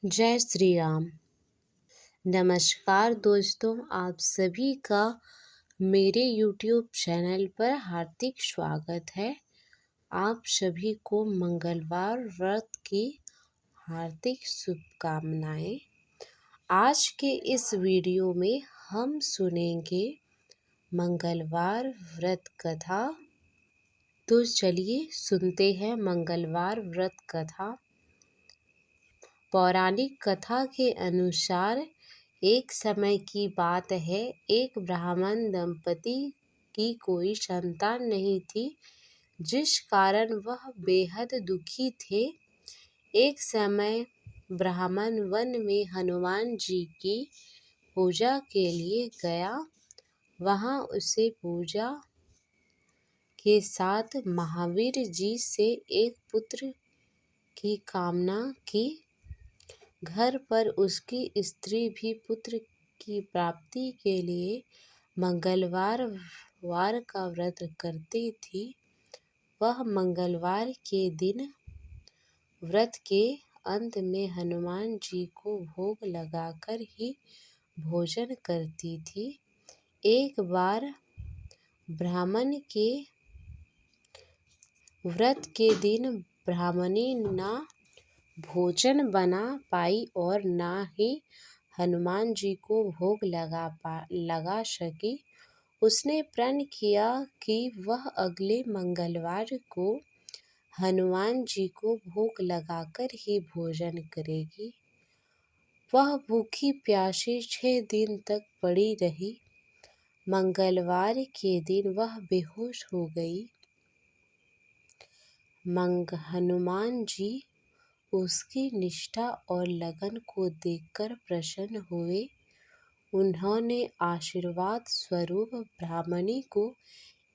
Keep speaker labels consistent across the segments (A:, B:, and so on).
A: जय श्री राम। नमस्कार दोस्तों, आप सभी का मेरे YouTube चैनल पर हार्दिक स्वागत है। आप सभी को मंगलवार व्रत की हार्दिक शुभकामनाएं। आज के इस वीडियो में हम सुनेंगे मंगलवार व्रत कथा। तो चलिए सुनते हैं मंगलवार व्रत कथा। पौराणिक कथा के अनुसार एक समय की बात है, एक ब्राह्मण दंपति की कोई संतान नहीं थी, जिस कारण वह बेहद दुखी थे। एक समय ब्राह्मण वन में हनुमान जी की पूजा के लिए गया। वहां उसे पूजा के साथ महावीर जी से एक पुत्र की कामना की। घर पर उसकी स्त्री भी पुत्र की प्राप्ति के लिए मंगलवार का व्रत करती थी। वह मंगलवार के दिन व्रत के अंत में हनुमान जी को भोग लगाकर ही भोजन करती थी। एक बार ब्राह्मण के व्रत के दिन ब्राह्मणी न भोजन बना पाई और ना ही हनुमान जी को भोग लगा सकी। उसने प्रण किया कि वह अगले मंगलवार को हनुमान जी को भोग लगाकर ही भोजन करेगी। वह भूखी प्यासी 6 दिन तक पड़ी रही। मंगलवार के दिन वह बेहोश हो गई। हनुमान जी उसकी निष्ठा और लगन को देखकर प्रसन्न हुए। उन्होंने आशीर्वाद स्वरूप ब्राह्मणी को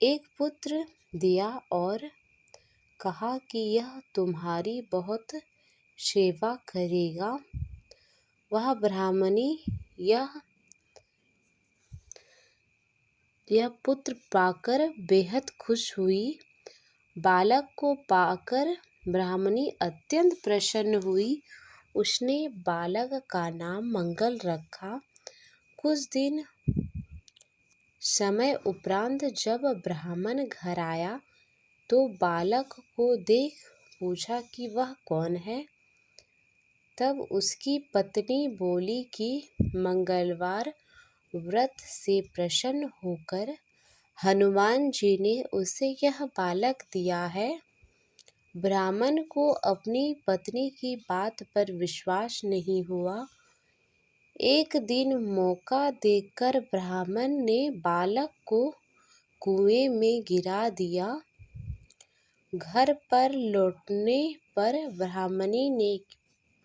A: एक पुत्र दिया और कहा कि यह तुम्हारी बहुत सेवा करेगा। वह ब्राह्मणी यह पुत्र पाकर बेहद खुश हुई। बालक को पाकर ब्राह्मणी अत्यंत प्रसन्न हुई। उसने बालक का नाम मंगल रखा। कुछ दिन समय उपरांत जब ब्राह्मण घर आया तो बालक को देख पूछा कि वह कौन है। तब उसकी पत्नी बोली कि मंगलवार व्रत से प्रसन्न होकर हनुमान जी ने उसे यह बालक दिया है। ब्राह्मण को अपनी पत्नी की बात पर विश्वास नहीं हुआ। एक दिन मौका देखकर ब्राह्मण ने बालक को कुएं में गिरा दिया। घर पर लौटने पर ब्राह्मणी ने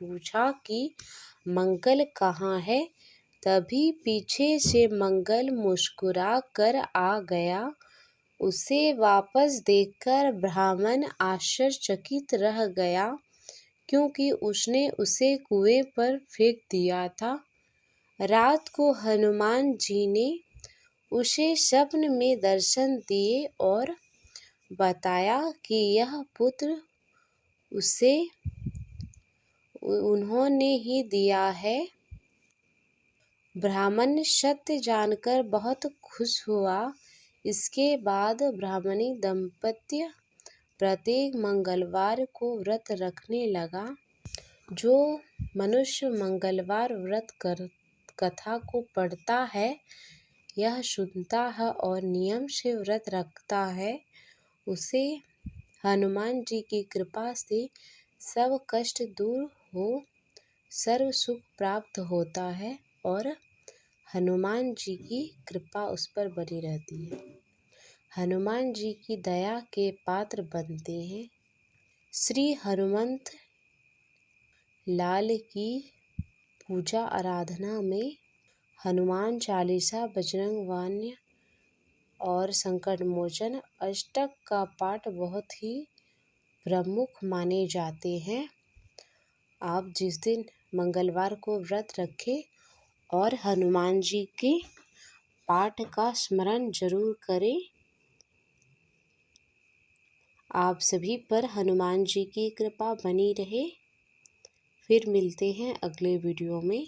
A: पूछा कि मंगल कहाँ है। तभी पीछे से मंगल मुस्कुरा कर आ गया। उसे वापस देखकर ब्राह्मण आश्चर्यचकित रह गया, क्योंकि उसने उसे कुएं पर फेंक दिया था। रात को हनुमान जी ने उसे स्वप्न में दर्शन दिए और बताया कि यह पुत्र उसे उन्होंने ही दिया है। ब्राह्मण सत्य जानकर बहुत खुश हुआ। इसके बाद ब्राह्मणी दंपत्ति प्रत्येक मंगलवार को व्रत रखने लगा। जो मनुष्य मंगलवार व्रत कथा को पढ़ता है, यह सुनता है और नियम से व्रत रखता है, उसे हनुमान जी की कृपा से सब कष्ट दूर हो, सर्व सुख प्राप्त होता है और हनुमान जी की कृपा उस पर बनी रहती है। हनुमान जी की दया के पात्र बनते हैं। श्री हनुमंत लाल की पूजा आराधना में हनुमान चालीसा, बजरंग बाण और संकट मोचन अष्टक का पाठ बहुत ही प्रमुख माने जाते हैं। आप जिस दिन मंगलवार को व्रत रखें और हनुमान जी के पाठ का स्मरण जरूर करें। आप सभी पर हनुमान जी की कृपा बनी रहे। फिर मिलते हैं अगले वीडियो में।